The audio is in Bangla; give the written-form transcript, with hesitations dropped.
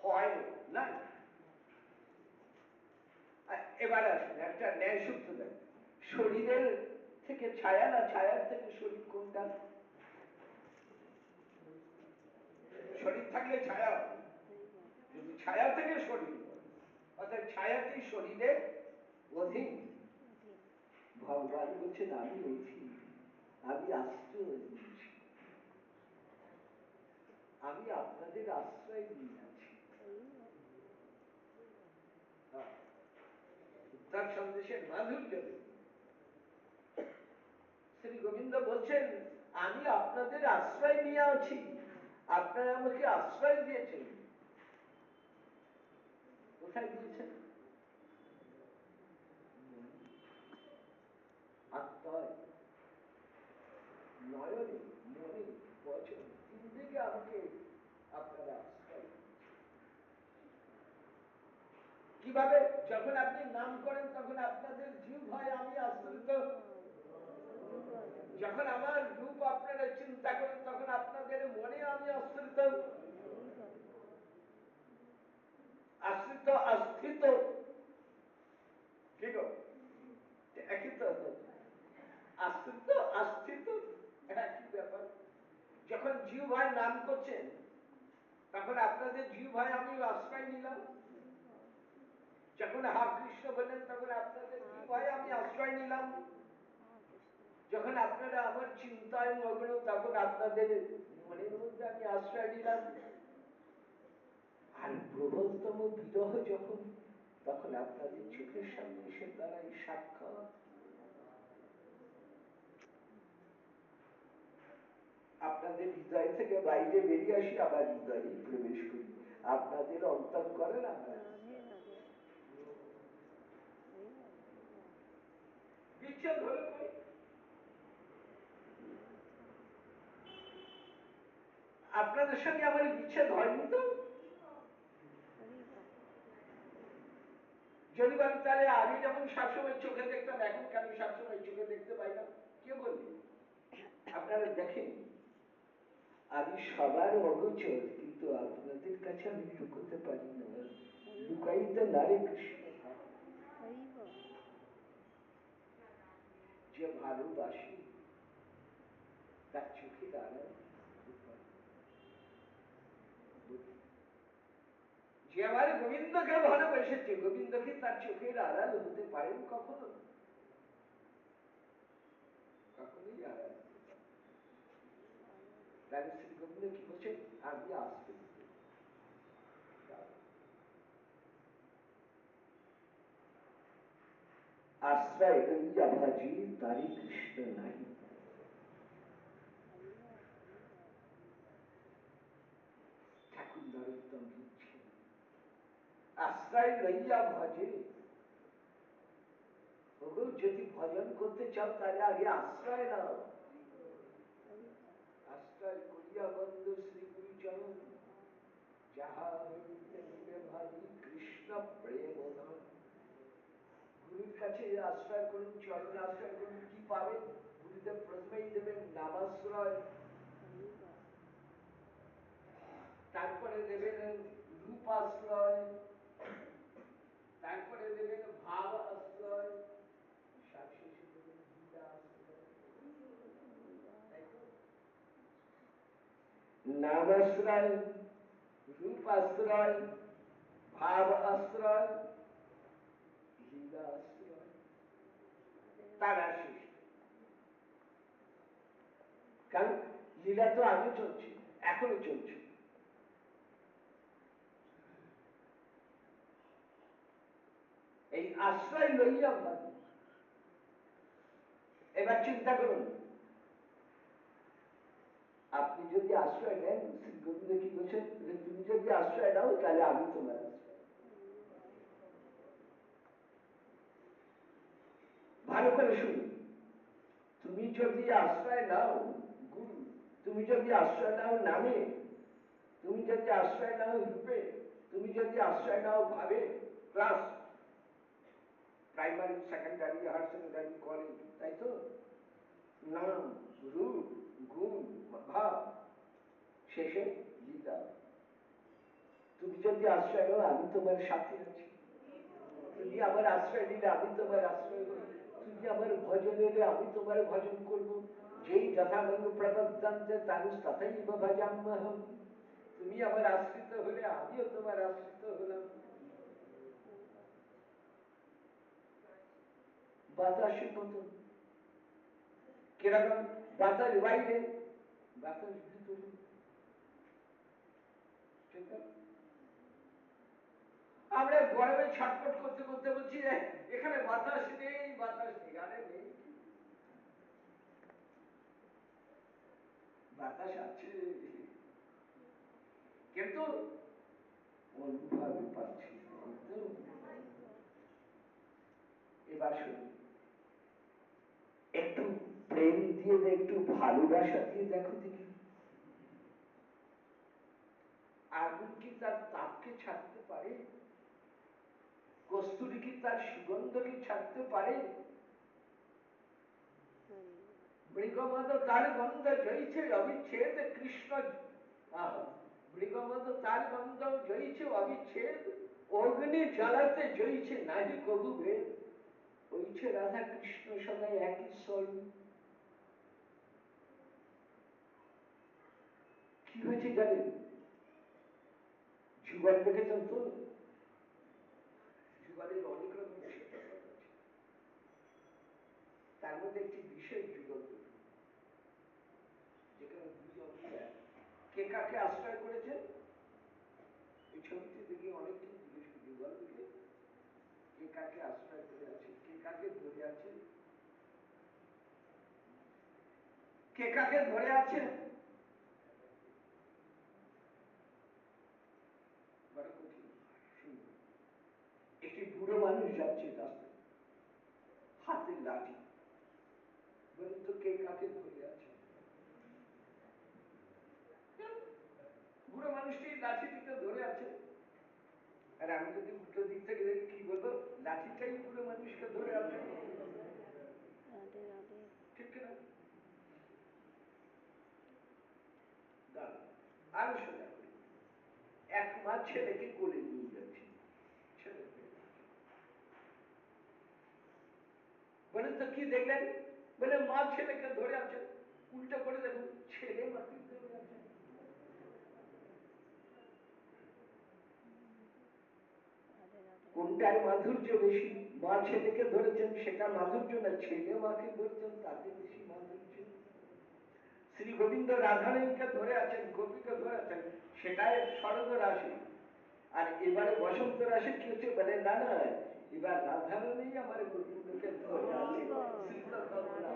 হয় না। এবার আসুন একটা ন্যায় সূত্র দেন, শরীরের থেকে ছায়া না ছায়ার থেকে শরীর কোনটা? শরীর থাকলে ছায়া হবে, কিন্তু ছায়া থেকে শরীর নয়, অর্থাৎ ছায়াটি শরীরের অধীন। ভগবান বলছেন আমি রয়েছি, আমি আশ্রয় দিচ্ছি, আমি আপনাদের আশ্রয় নিয়ে আছি। উদ্ধার সন্দেশের মাধুর্য দেখুন, শ্রী গোবিন্দ বলছেন আমি আপনাদের আশ্রয় নিয়ে আছি, আপনারা আমাকে আশ্রয় দিয়েছেন। কোথায় দিয়েছেন? আত্মায়, নয়নে, মনে, বচন, তিন দিকে আমাকে আপনারা আশ্রয় দিয়েছেন। কিভাবে? যখন আপনি নাম করেন তখন আপনাদের জিহ্বায় আমি আশ্রিত, যখন আমার রূপ আপনারা চিন্তা করেন তখন আপনাদের মনে আমি আশ্রিত। আশ্রিত আস্থিত কি গো, একই তো, আশ্রিত আস্থিত একই ব্যাপার। যখন জিহ্বায় নাম করছেন তখন আপনাদের জিহ্বায় আমি আশ্রয় নিলাম, যখন হা কৃষ্ণ বললেন তখন আপনাদের জিহ্বায় আমি আশ্রয় নিলাম, যখন আপনারা আমার চিন্তায় মগ্ন তখন আপনাদের মনের মধ্যে আমি আশ্রয় নিলাম। আর প্রবলতম বিরহ যখন, তখন আপনাদের চোখের সামনে এসে দাঁড়াই সাক্ষাৎ। আপনাদের হৃদয় থেকে বাইরে বেরিয়ে আসি, আবার হৃদয়ে প্রবেশ করি, আপনাদের অন্তঃকরণ আমার বিচ্ছেদ হলো কই? আপনাদের সঙ্গে আমার বিচ্ছেদ হয়নি তো। যদি বলেন তাহলে আগে যেমন সবসময় চোখে দেখতাম এখন কেন সবসময় চোখে দেখতে পাই না? কে বললি? আপনারা দেখেন আমি সবার অগোচর, কিন্তু আপনাদের কাছে আমি লুকোতে পারি না, লুকাইতে নারে কৃষ্ণ ভাব। যে ভালোবাসি তার চোখের আড়াল, যে আমার গোবিন্দকে ভালোবেসেছে, গোবিন্দকে তার চোখের আড়াল হতে পারেন কখনো? কখনোই আড়াল। তাহলে শ্রী গোবিন্দ কি বলছেন? আমি আশ্রিত, আশ্রয় লইয়া ভাজি তারি কৃষ্ণ নাই। ঠাকুর নরোত্তম লিখছেন আশ্রয় লইয়া ভজে। ওগো যদি ভজন করতে চাও তাহলে আগে আশ্রয় নাও। আশ্রয় করিয়া বন্ধ শ্রী গুরু চরণ, যাহা হইতে নিবে ভাজি কৃষ্ণ প্রেম ধন। গুরুর কাছে আশ্রয় করুন, চরণ আশ্রয় করুন, কি পাবেন? গুরুদেব প্রথমেই দেবেন নামাশ্রয়, তারপরে দেবেন রূপ আশ্রয়, তারপরে দেবেন ভাব আশ্রয়, সবশেষে দেবেন লীলা আশ্রয়। নাম আশ্রয়, রূপ আশ্রয়, ভাব আশ্রয়, লীলা আশ্রয়, তারা শেষ। কারণ লীলা তো আগে চলছে, এখনো চলছে। এই আশ্রয় লইয়া ভাবি। এবার চিন্তা করুন, আপনি যদি আশ্রয় নেন, শ্রী গোবিন্দ কি বলছেন? তুমি যদি আশ্রয় নাও তাহলে আমি তোমার আশ্রয়। ভালো করে শুনুন, তুমি যদি আশ্রয় নাও গুরু, তুমি যদি আশ্রয় নাও নামে, তুমি যদি আশ্রয় নাও রূপে, তুমি যদি আশ্রয় নাও ভাবে, class primary, secondary, higher secondary, college, তাই তো? নাম, রূপ, গুণ, ভাব, শেষে লীলা। তুমি যদি যদি আশ্রয় নাও আমি তোমার সাথে আছি, তুমি আমার আশ্রয় নিলে আমি তোমার আশ্রয় হই, তুমি আমার ভজন এলে আমি তোমার ভজন করব, যেই যথামঙ্গ প্রপদ্যন্তে তানুস তথৈব ভজাম্যহম, তুমি আমার আশ্রিত হলে আমিও তোমার আশ্রিত হলাম। বাতাসের মতন, কিরকম? বাতাস বাইরে, বাতাস ভিতরে। আমরা গরমে ছটপট করতে করতে বলছি এখানে বাতাস নেই, বাতাস নেই। আরে নেই, বাতাস আছে, কিন্তু অনুভবে পাচ্ছি না। এবার শুনুন, একটু প্রেম দিয়ে একটু ভালোবাসা দিয়ে দেখো দেখি, আগুন কি তার তাপকে ছাড়তে পারে? কস্তুরী কি তার সুগন্ধকে ছাড়তে পারে? মৃগমদ তার গন্ধ জয়ছে অবিচ্ছেদ কৃষ্ণ, আহা, মৃগমদ তার গন্ধ জয়ছে অবিচ্ছেদ, অগ্নি জ্বালাতে জয়ছে নাহি কবু ভেদ, হইছে রাধা কৃষ্ণ সদাই একই স্বরূপ। কি হয়েছে জানেন? যুগল দেখেছেন তো? যুগলের অনেক রকম প্রেক্ষাপট আছে, তার মধ্যে একটি বিশেষ যুগল দেখুন, যেখানে দুজন কে কাকে আশ্রয় করেছেন। এই ছবিতে দেখে অনেককে জিজ্ঞেস করি, যুগল দেখে কে কাকে আশ্রয় করে আছে, কে কাকে ধরে আছে, কে কাকে ধরে আছে। বড় কঠিন। শুনুন, একটি বুড়ো মানুষ যাচ্ছে রাস্তায়, হাতে লাঠি, বলুন তো কে কাকে ধরে আছে? বুড়ো মানুষটি লাঠিটিকে ধরে আছে। আর আমি যদি উল্টো দিক থেকে দেখি, কি বলবো? লাঠিটাই বুড়ো মানুষকে ধরে আছে। ঠিক কিনা? দাঁড়ান, আরো সোজা করি। এক মা ছেলেকে কোলে নিয়ে যাচ্ছে, ছেলে ধরে আছে। বলেন তো কি দেখলেন? বলে মা ছেলেকে ধরে আছেন। উল্টো করে দেখুন, ছেলে মাকে ধরে আছেন। কোনটার মাধুর্য বেশি? মা ছেলেকে ধরেছেন সেটা মাধুর্য, না ছেলে মাকে ধরেছেন তাতে বেশি মাধুর্য? শ্রী গোবিন্দ রাধারানীকে ধরে আছেন, গোপীকে ধরে আছেন, সেটাই শরৎ রাশি। আর এবারে বসন্ত রাশি কি হচ্ছে? বলে না না, এবার রাধারানী আমার গোপীকে ধরে আছে। শ্রীত কমলা